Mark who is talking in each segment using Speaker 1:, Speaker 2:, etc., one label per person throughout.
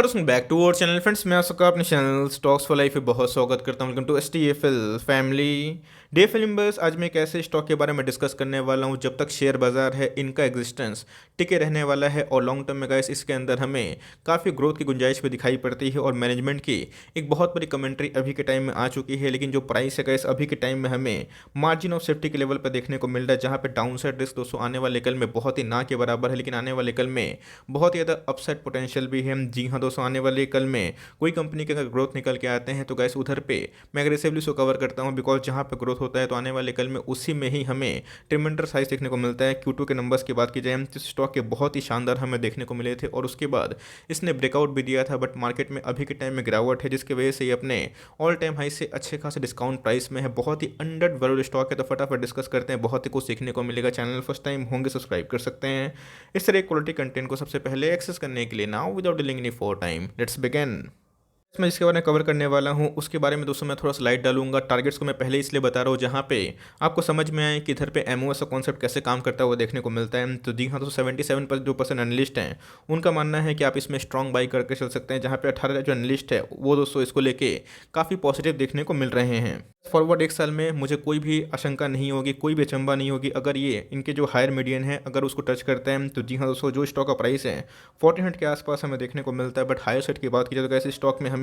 Speaker 1: Welcome back to our channel friends. मैं आपका अपने चैनल स्टॉक्स फॉर लाइफ पे बहुत स्वागत करता हूं। Welcome to STFL family DFL members. आज मैं एक ऐसे स्टॉक के बारे में डिस्कस करने वाला हूं जब तक शेयर बाजार है इनका एग्जिस्टेंस टिके रहने वाला है और लॉन्ग टर्म में गाइस इसके अंदर हमें काफ़ी ग्रोथ की गुंजाइश भी दिखाई पड़ती है और मैनेजमेंट की एक बहुत बड़ी कमेंट्री अभी के टाइम में आ चुकी है। लेकिन जो प्राइस है गाइस अभी के टाइम में हमें मार्जिन ऑफ सेफ्टी के लेवल पर देखने को मिल रहा है, जहाँ पे डाउन साइड रिस्क दोस्तों आने वाले कल में बहुत ही ना के बराबर है, लेकिन आने वाले कल में बहुत ही ज़्यादा अपसाइड पोटेंशियल भी है। जी हाँ दोस्तों, आने वाले कल में कोई कंपनी के अगर ग्रोथ निकल के आते हैं तो गैस उधर पे मैं एग्रेसिवली उसको कवर करता हूँ, बिकॉज जहाँ पे ग्रोथ होता है तो आने वाले कल में उसी में ही हमें ट्रिमेंडर साइज देखने को मिलता है। Q2 के नंबर्स की बात की जाए तो स्टॉक के बहुत ही शानदार हमें देखने को मिले थे और उसके बाद इसने ब्रेकआउट भी दिया था, बट मार्केट में अभी के टाइम में गिरावट है, जिसकी वजह से ये अपने ऑल टाइम हाई से अच्छे खासे डिस्काउंट प्राइस में है। बहुत ही अंडर वैल्यूड स्टॉक है, तो फटाफट डिस्कस करते हैं, बहुत ही कुछ सीखने को मिलेगा। चैनल फर्स्ट टाइम होंगे सब्सक्राइब कर सकते हैं इस तरह क्वालिटी कंटेंट को सबसे पहले एक्सेस करने के लिए। Now without delaying any for time let's begin. मैं जिसके बारे में कवर करने वाला हूं उसके बारे में दोस्तों मैं थोड़ा सा लाइट डालूंगा। टारगेट्स को मैं पहले इसलिए बता रहा हूं जहां पे आपको समझ में आए कि इधर पे एमओएस का कॉन्सेप्ट कैसे काम करता है वो देखने को मिलता है। तो जी हाँ दोस्तों, 77% एनालिस्ट हैं उनका मानना है कि आप इसमें स्ट्रॉन्ग बाई करके चल सकते हैं, जहाँ पे 18 जो एनालिस्ट है वो दोस्तों इसको लेके काफ़ी पॉजिटिव देखने को मिल रहे हैं। फॉरवर्ड एक साल में मुझे कोई भी आशंका नहीं होगी, कोई भी अचंबा नहीं होगी अगर ये इनके जो हायर मीडियन है अगर उसको टच करते हैं। तो जी हाँ दोस्तों, जो स्टॉक का प्राइस है 1400 के आसपास हमें देखने को मिलता है, बट हायर साइड की बात की जाए तो ऐसे स्टॉक में हमें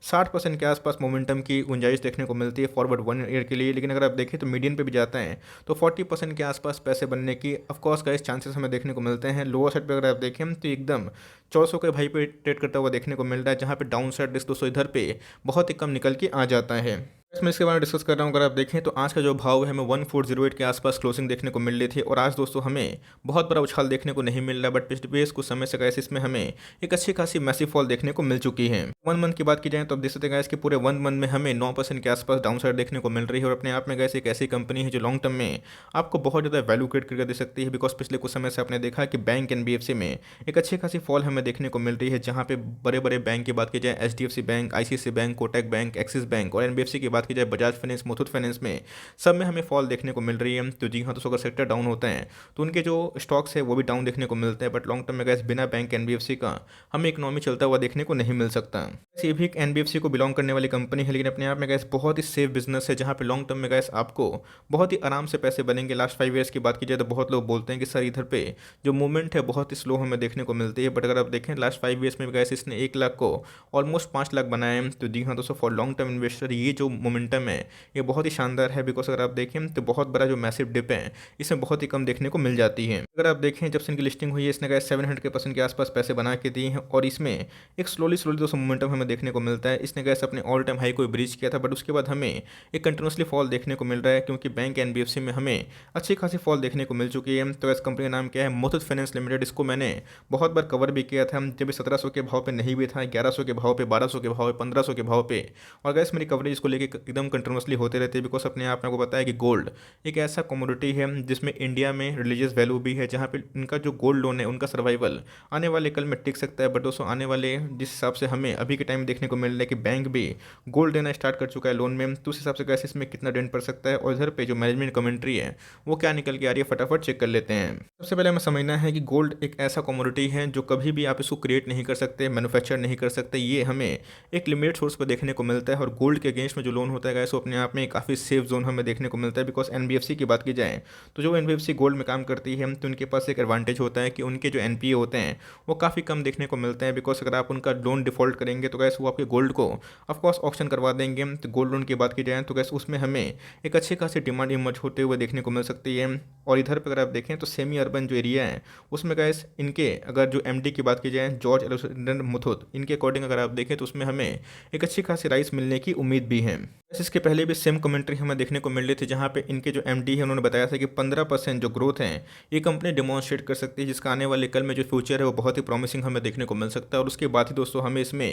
Speaker 1: 60% के आसपास मोमेंटम की गुंजाइश देखने को मिलती है फॉरवर्ड 1 ईयर के लिए। लेकिन अगर आप देखें तो मीडियन पे भी जाता है तो 40% के आसपास पैसे बनने की ऑफकोर्स गाइस चांसेस हमें देखने को मिलते हैं। लोअर साइड पे अगर आप देखें तो एकदम 400 के भाई पे ट्रेड करता हुआ देखने को मिल रहा है, जहाँ पे डाउन साइड रिस्क दोस्तों इधर पे बहुत ही कम निकल के आ जाता है। मैं इसके बारे में डिस्कस कर रहा हूँ। अगर आप देखें तो आज का जो भाव है हमें 1408 के आसपास क्लोजिंग देखने को मिल रही थी और आज दोस्तों हमें बहुत बड़ा उछाल देखने को नहीं मिल रहा, बट पिछले कुछ समय से गैस इसमें हमें एक अच्छी खासी मैसिव फॉल देखने को मिल चुकी है। 1 मंथ की बात की जाए तो आप देख सकते हैं गैस कि पूरे 1 मंथ में हमें 9% के आसपास डाउन साइड देखने को मिल रही है और अपने आप में गैस एक ऐसी कंपनी है जो लॉन्ग टर्म में आपको बहुत ज़्यादा वैल्यू क्रिएट करके दे सकती है। बिकॉज पिछले कुछ समय से आपने देखा कि बैंक एनबीएफसी में एक अच्छी खासी फॉल हमें देखने को मिल रही है, जहाँ पे बड़े बड़े बैंक की बात की जाए HDFC bank, ICICI bank, Kotak bank, axis bank और एनबीएफसी की बात की जाए बजाज फाइनेंस, मुथूट फाइनेंस में सब में हमें फॉल देखने को मिल रही है। तो जी हाँ दोस्तों, अगर सेक्टर डाउन होते हैं तो उनके जो स्टॉक्स है वो भी डाउन देखने को मिलते हैं, बट लॉन्ग टर्म में गैस बिना बैंक एनबीएफसी का हमें इकोनॉमी चलता हुआ देखने को नहीं मिल सकता। ये भी एक एनबीएफसी को बिलोंग करने वाली कंपनी है, लेकिन अपने आप में गैस बहुत ही सेफ बिजनेस है, जहाँ पे लॉन्ग टर्म में गैस आपको बहुत ही आराम से पैसे बनेंगे। लास्ट 5 ईयर्स की बात की जाए तो बहुत लोग बोलते हैं कि सर इधर पे जो मूवमेंट है बहुत ही स्लो हमें देखने को मिलती है, बट अगर आप देखें लास्ट 5 ईयर्स में गैस इसने 1 लाख को ऑलमोस्ट 5 लाख बनाए। तो जी हाँ दोस्तों, फॉर लॉन्ग टर्म इन्वेस्टर ये जो मोमेंटम है ये बहुत ही शानदार है। बिकॉज अगर आप देखें तो बहुत बड़ा जो मैसिव डिप है इसमें बहुत ही कम देखने को मिल जाती है। अगर आप देखें जब से इनकी लिस्टिंग हुई है इसने गैस 700% के आसपास पैसे बना के दिए हैं और इसमें एक स्लोली स्लोली दोस्तों मोमेंटम हमें देखने को मिलता है। इसने गैस अपने ऑल टाइम हाई को ब्रीच किया था, बट उसके बाद हमें एक कंटिन्यूसली फॉल देखने को मिल रहा है, क्योंकि बैंक एनबीएफसी में हमें अच्छी खासी फॉल देखने को मिल चुकी है। तो इस कंपनी का नाम क्या है? Muthoot finance limited. इसको मैंने बहुत बार कवर भी किया था जब 1700 के भाव पे नहीं भी था, 1100 के भाव पे, 1200 के भाव पे, 1500 के भाव पे। और गैस मेरी कवरेज इसको लेके एकदम कंटिन्यूसली होते रहते हैं, बिकॉज अपने आप में आपको पता है कि गोल्ड एक ऐसा कमोडिटी है जिसमें इंडिया में रिलीजियस वैल्यू भी है, जहाँ पे इनका जो गोल्ड लोन है उनका सर्वाइवल आने वाले कल में टिक सकता है। बट दोस्तों आने वाले जिस हिसाब से हमें अभी के टाइम देखने को मिल रहा है कि बैंक भी गोल्ड देना स्टार्ट कर चुका है लोन में, तो उस हिसाब से कैसे इसमें कितना डेंट पड़ सकता है और इधर पे जो मैनेजमेंट कमेंट्री है वो क्या निकल के आ रही है फटाफट चेक कर लेते हैं। सबसे पहले हमें समझना है कि गोल्ड एक ऐसा कमोडिटी है जो कभी भी आप इसको क्रिएट नहीं कर सकते, मैन्युफैक्चर नहीं कर सकते। ये हमें एक लिमिटेड सोर्स पर देखने को मिलता है और गोल्ड के अगेंस्ट में जो लोन होता है वो अपने आप में काफ़ी सेफ जोन हमें देखने को मिलता है। बिकॉज एनबीएफसी की बात की जाए तो जो एनबीएफसी गोल्ड में काम करती है तो उनके पास एक एडवांटेज होता है कि उनके जो एनपीए होते हैं वो काफ़ी कम देखने को मिलते हैं। बिकॉज अगर आप उनका लोन डिफॉल्ट करेंगे तो गैस वो आपके गोल्ड को ऑफकोर्स ऑक्शन करवा देंगे। तो गोल्ड लोन की बात की जाए तो गैस उसमें हमें एक अच्छी खासी डिमांड इमर्ज होते हुए देखने को मिल सकती है। और इधर पर अगर आप देखें तो सेमी अर्बन जो एरिया है उसमें गैस इनके अगर जो एमडी की बात की जाए जॉर्ज एलेक्जेंडर मुथूट, इनके अकॉर्डिंग अगर आप देखें तो उसमें हमें एक अच्छी खासी राइस मिलने की उम्मीद भी है। इसके पहले भी सेम कमेंट्री हमें देखने को मिल रही थी, जहाँ पे इनके जो एमडी है उन्होंने बताया था कि 15% जो ग्रोथ है ये कंपनी डेमोन्स्ट्रेट कर सकती है, जिसका आने वाले कल में जो फ्यूचर है वो बहुत ही प्रॉमिसिंग हमें देखने को मिल सकता है। और उसके बाद ही दोस्तों हमें इसमें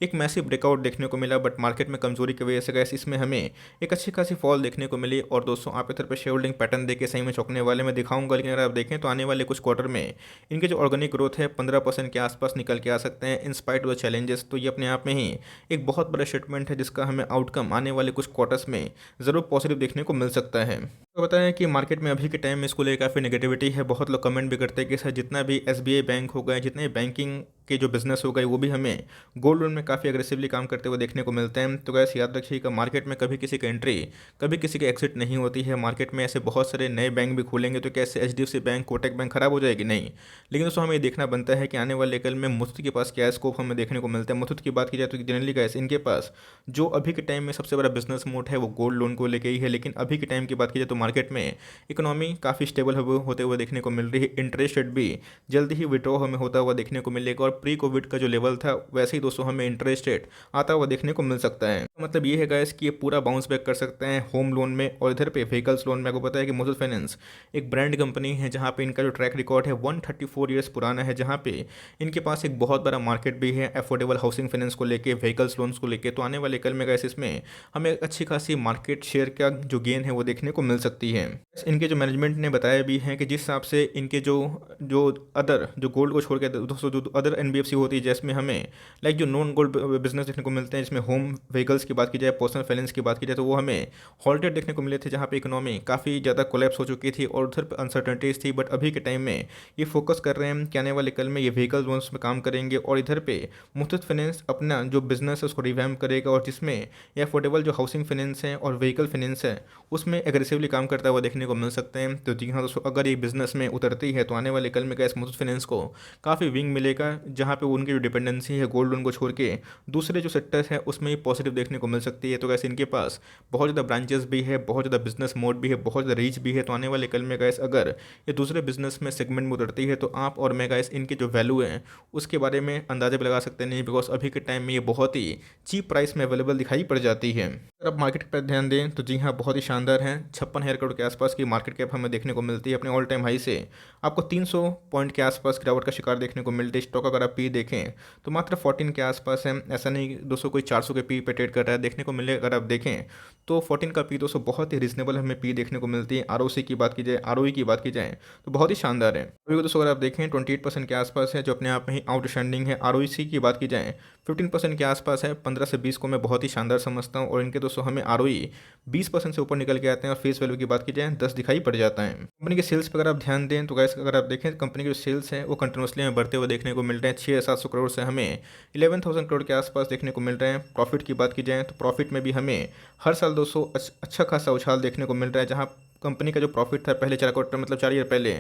Speaker 1: एक मैसिव ब्रेकआउट देखने को मिला, बट मार्केट में कमजोरी की वजह से गैस इसमें हमें एक अच्छी खासी फॉल देखने को मिली। और दोस्तों आप इधर पर शेयर होल्डिंग पैटर्न देके सही में चौंकने वाले मैं दिखाऊंगा, लेकिन अगर आप देखें तो आने वाले कुछ क्वार्टर में इनके जो ऑर्गेनिक ग्रोथ है 15% के आसपास निकल के आ सकते हैं in spite of the challenges. तो ये अपने आप में ही एक बहुत बड़ा स्टेटमेंट है, जिसका हमें आउटकम आने वाले कुछ क्वार्टर्स में ज़रूर पॉजिटिव देखने को मिल सकता है। तो बताया कि मार्केट में अभी के टाइम में इसको लेकर काफ़ी नेगेटिविटी है। बहुत लोग कमेंट भी करते हैं कि सर जितना भी एसबीआई बैंक हो गए, जितने बैंकिंग के जो बिजनेस हो गए वो भी हमें गोल्ड लोन में काफ़ी अग्रेसिवली काम करते हुए देखने को मिलते हैं। तो गैस याद रखिएगा, मार्केट में कभी किसी की एंट्री, कभी किसी की एग्जिट नहीं होती है। मार्केट में ऐसे बहुत सारे नए बैंक भी खुलेंगे तो कैसे एचडीएफसी बैंक, कोटक बैंक खराब हो जाएगी? नहीं। लेकिन दोस्तों हमें ये देखना बनता है कि आने वाले कल में मुथूट के पास क्या स्कोप हमें देखने को मिलता है। मुथूट की बात की जाए तो जनरली गैस इनके पास जो अभी के टाइम में सबसे बड़ा बिजनेस मोड है वो गोल्ड लोन को लेके ही है। लेकिन अभी के टाइम की बात की जाए तो मार्केट में इकोनॉमी काफ़ी स्टेबल होते हुए देखने को मिल रही है। इंटरेस्ट रेट भी जल्दी ही विड्रॉ हमें होता हुआ देखने को मिलेगा और प्री कोविड का जो लेवल था वैसे ही दोस्तों हमें इंटरेस्ट रेट आता हुआ देखने को मिल सकता है। तो मतलब ये है गाइस कि ये पूरा बाउंस बैक कर सकते हैं होम लोन में। और इधर पे व्हीकल्स लोन में आपको पता है कि मुथूट फाइनेंस एक ब्रांड कंपनी है जहाँ पे इनका जो ट्रैक रिकॉर्ड है 134 ईयर्स पुराना है, जहाँ पे इनके पास एक बहुत बड़ा मार्केट भी है अफोर्डेबल हाउसिंग फाइनेंस को लेके, व्हीकल्स लोन्स को लेके। तो आने वाले कल में गाइस इसमें हमें अच्छी खासी मार्केट शेयर का जो गेन है वो देखने को मिल सकती है। इनके जो मैनेजमेंट ने बताया भी है कि जिस हिसाब से इनके जो जो अदर जो गोल्ड को छोड़ के दोस्तों जो अदर एनबीएफसी होती है जिसमें हमें लाइक जो नॉन गोल्ड बिजनेस देखने को मिलते हैं, जिसमें होम व्हीकल्स की बात की जाए, पर्सनल फाइनेंस की बात की जाए, तो वो हमें हॉल्टेड देखने को मिले थे जहाँ पे इकोनॉमी काफ़ी ज़्यादा कोलैप्स हो चुकी थी और उधर पर अनसर्टनिटीज़ थी। बट अभी के टाइम में ये फोकस कर रहे हैं कि आने वाले कल में ये व्हीकल लोन्स में काम करेंगे और इधर पे मुथूट फाइनेंस अपना जो बिजनेस है उसको रिवैम्प करेगा और जिसमें ये अफोर्डेबल जो हाउसिंग फाइनेंस है और व्हीकल फाइनेंस है उसमें एग्रेसिवली काम करता हुआ देखने को मिल सकते हैं। तो जी हाँ दोस्तों, अगर ये बिजनेस में उतरती है तो आने वाले कल में गैस मुथूट फाइनेंस को काफ़ी विंग मिलेगा, जहाँ पे उनकी जो डिपेंडेंसी है गोल्ड लोन को छोड़ के दूसरे जो सेक्टर्स है उसमें ही पॉजिटिव देखने को मिल सकती है। तो गैस इनके पास बहुत ज़्यादा ब्रांचेस भी है, बहुत ज़्यादा बिजनेस मोड भी है, बहुत ज़्यादा रीच भी है। तो आने वाले कल में गैस अगर ये दूसरे बिजनेस में सेगमेंट में उतरती है तो आप और मैं गैस इनकी जो वैल्यू है उसके बारे में अंदाजा भी लगा सकते नहीं, बिकॉज अभी के टाइम में ये बहुत ही चीप प्राइस में अवेलेबल दिखाई पड़ जाती है। अगर आप मार्केट पर ध्यान दें तो जी हाँ बहुत ही शानदार है, 56,000 करोड़ के आसपास की मार्केट कैप हमें देखने को मिलती है। अपने ऑल टाइम हाई से आपको 300 पॉइंट के आसपास गिरावट का शिकार देखने को मिलती है। स्टॉक अगर आप पी देखें तो मात्र 14 के आसपास है, ऐसा नहीं दोस्तों कोई 400 के पी पे ट्रेड कर रहा है देखने को मिले। अगर आप देखें तो 14 का पी दोस्तों बहुत ही रीजनेबल हमें पी देखने को मिलती है। आरओसी की बात की जाए, आरओई की बात की जाए तो बहुत ही शानदार है। अभी दोस्तों अगर आप देखें 28% के आसपास है, जो अपने आप में ही आउटस्टैंडिंग है। आरओसी की बात की जाए 15% के आसपास है, 15 से 20 को मैं बहुत ही शानदार समझता हूँ। और इनके दोस्तों हमें आरओई 20% से ऊपर निकल के आते हैं और फेस वैल्यू की बात की जाए 10 दिखाई पड़ जाता है। कंपनी के सेल्स पर अगर आप ध्यान दें तो गैस अगर आप देखें कंपनी के जो सेल्स है वो कंटिन्यूसली हमें बढ़ते हुए देखने को मिल रहे हैं। 600-700 करोड़ से हमें 11,000 करोड़ के आसपास देखने को मिल रहे हैं। प्रॉफिट की बात की जाए तो प्रॉफिट में भी हमें हर साल 200 अच्छा खासा उछाल देखने को मिल रहा है, जहाँ कंपनी का जो प्रॉफिट था पहले 4 क्वार्टर मतलब 4 ईयर पहले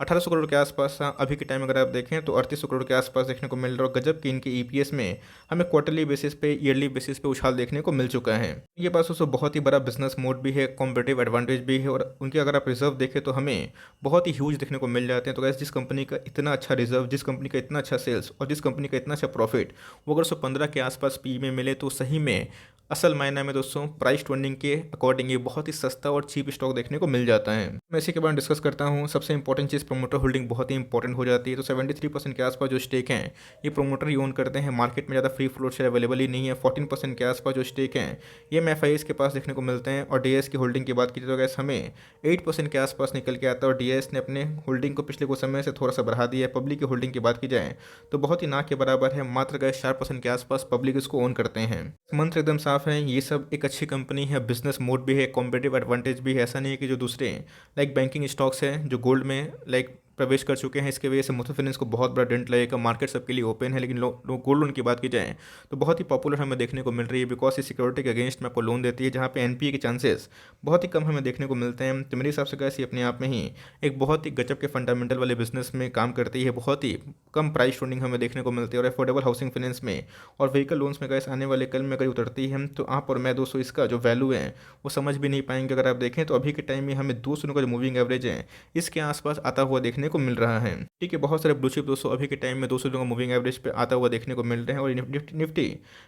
Speaker 1: 1800 करोड़ के आसपास था। अभी के टाइम अगर आप देखें तो 3800 करोड़ के आसपास देखने को मिल रहा है। और गजब की इनके ईपीएस में हमें क्वार्टरली बेसिस पे, ईयरली बेसिस पे उछाल देखने को मिल चुका है। इनके पास उसको बहुत ही बड़ा बिजनेस मोड भी है, कॉम्पिटिटिव एडवांटेज भी है और उनके अगर आप रिजर्व देखें तो हमें बहुत ही ह्यूज देखने को मिल जाते हैं। तो गैस जिस कंपनी का इतना अच्छा रिजर्व, जिस कंपनी का इतना अच्छा सेल्स और जिस कंपनी का इतना अच्छा प्रॉफिट वो अगर 115 के आसपास पी में मिले तो सही में असल मायने में दोस्तों प्राइस टू अर्निंग के अकॉर्डिंग ये बहुत ही सस्ता और चीप स्टॉक देखने को मिल जाता है। मैं इसी के बारे में डिस्कस करता हूँ। सबसे इंपॉर्टेंट चीज़ प्रमोटर होल्डिंग बहुत ही इंपॉर्टेंट हो जाती है। तो 73% के आसपास जो स्टेक हैं ये प्रमोटर ही ओन करते हैं। मार्केट में ज़्यादा फ्री फ्लोट शेयर अवेलेबल ही नहीं है। 14% के आसपास जो स्टेक हैं ये एमएफआईज के पास देखने को मिलते हैं। और डीएस की होल्डिंग की बात की तो गैस हमें 8% के आसपास निकल के आता है और डीएस ने अपने होल्डिंग को पिछले कुछ समय से थोड़ा सा बढ़ा दिया है। पब्लिक की होल्डिंग की बात की जाए तो बहुत ही ना के बराबर है, मात्र गैस 4% के आसपास पब्लिक इसको ओन करते हैं। मंत्र एकदम साफ है, ये सब एक अच्छी कंपनी है, बिजनेस मोड भी है, कॉम्पिटिटिव एडवांटेज भी है। ऐसा नहीं है कि जो दूसरे लाइक बैंकिंग स्टॉक्स हैं जो गोल्ड में लाइक प्रवेश कर चुके हैं इसके वजह से मुथूट फाइनेंस को बहुत बड़ा डेंट लगेगा। मार्केट सबके लिए ओपन है, लेकिन गोल्ड लोन की बात की जाए तो बहुत ही पॉपुलर हमें देखने को मिल रही है, बिकॉज ये सिक्योरिटी के अगेंस्ट में आपको लोन देती है, जहाँ पे एनपीए के चांसेस बहुत ही कम हमें देखने को मिलते हैं। तो मेरे हिसाब से कैसे अपने आप में ही एक बहुत ही गजब के फंडामेंटल वाले बिजनेस में काम करती है। बहुत ही कम प्राइस टूनिंग हमें देखने को मिलती है और अफोर्डेबल हाउसिंग फाइनेंस में और व्हीकल लोन्स में गैस आने वाले कल में अगर उतरती है तो आप और मैं दोस्तों इसका जो वैल्यू है वो समझ भी नहीं पाएंगे। अगर आप देखें तो अभी के टाइम में हमें 2 का जो मूविंग एवरेज है इसके आसपास आता हुआ देखने को मिल रहा है। ठीक है, बहुत सारे ब्लू चिप दोस्तों अभी के टाइम में 200 का मूविंग एवरेज पे आता हुआ देखने को मिल रहे हैं और निफ्टी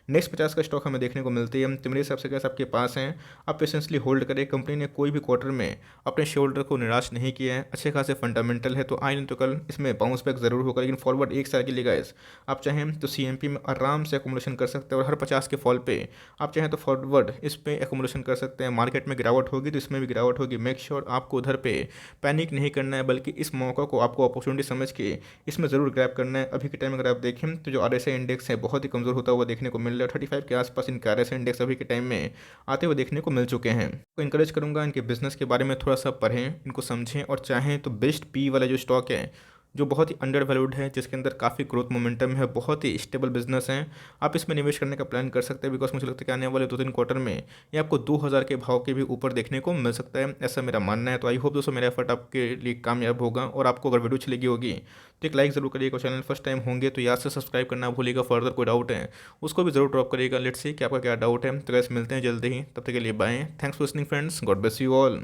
Speaker 1: नेक्स्ट 50 का स्टॉक हमें देखने को मिलती है। तो मेरे हिसाब से गैस आपके पास हैं, आप पेशेंसली होल्ड करें। कंपनी ने कोई भी क्वार्टर में अपने शेयर होल्डर को निराश नहीं किया है, अच्छे खासे फंडामेंटल है। तो आज नहीं तो कल इसमें बाउंस बैक जरूर होगा, लेकिन फॉरवर्ड एक साल के लिए गैस आप चाहें तो सीएमपी में आराम से एकोमोडेशन कर सकते हैं और हर 50 के फॉल पे आप चाहें तो फॉरवर्ड इस पे एकोमोडेशन कर सकते हैं। मार्केट में गिरावट होगी तो इसमें भी गिरावट होगी। मेक श्योर आपको उधर पे पैनिक नहीं करना है, बल्कि इस मौका को आपको अपॉर्चुनिटी समझ के इसमें ज़रूर ग्रैब करना है। अभी के टाइम अगर आप देखें तो जो आरएसआई इंडेक्स है बहुत ही कमज़ोर होता हुआ देखने को मिल रहा है। 35 के आसपास इनके आरएसआई इंडेक्स अभी के टाइम में आते हुए देखने को मिल चुके हैं। तो इंकरेज करूंगा इनके बिजनेस के बारे में थोड़ा सा पढ़ें, इनको समझें और चाहें तो बेस्ट पी वाला जो स्टॉक है जो बहुत ही अंडर वैल्यूड है, जिसके अंदर काफ़ी ग्रोथ मोमेंटम है, बहुत ही स्टेबल बिजनेस है। आप इसमें निवेश करने का प्लान कर सकते हैं, बिकॉज मुझे लगता है कि आने वाले 2-3 क्वार्टर में ये आपको 2000 के भाव के भी ऊपर देखने को मिल सकता है, ऐसा मेरा मानना है। तो आई होप दोस्तों मेरा एफर्ट आपके लिए कामयाब होगा, और आपको अगर वीडियो अच्छी लगी होगी तो एक लाइक ज़रूर करिएगा। चैनल फर्स्ट टाइम होंगे तो याद से सब्सक्राइब करना भूलिएगा। फर्दर कोई डाउट है उसको भी जरूर ड्रॉप करिएगा। लेट्स सी कि आपका क्या डाउट है। तो गैस मिलते हैं जल्दी ही, तब तक के लिए bye. Thanks for listening friends, God bless you all.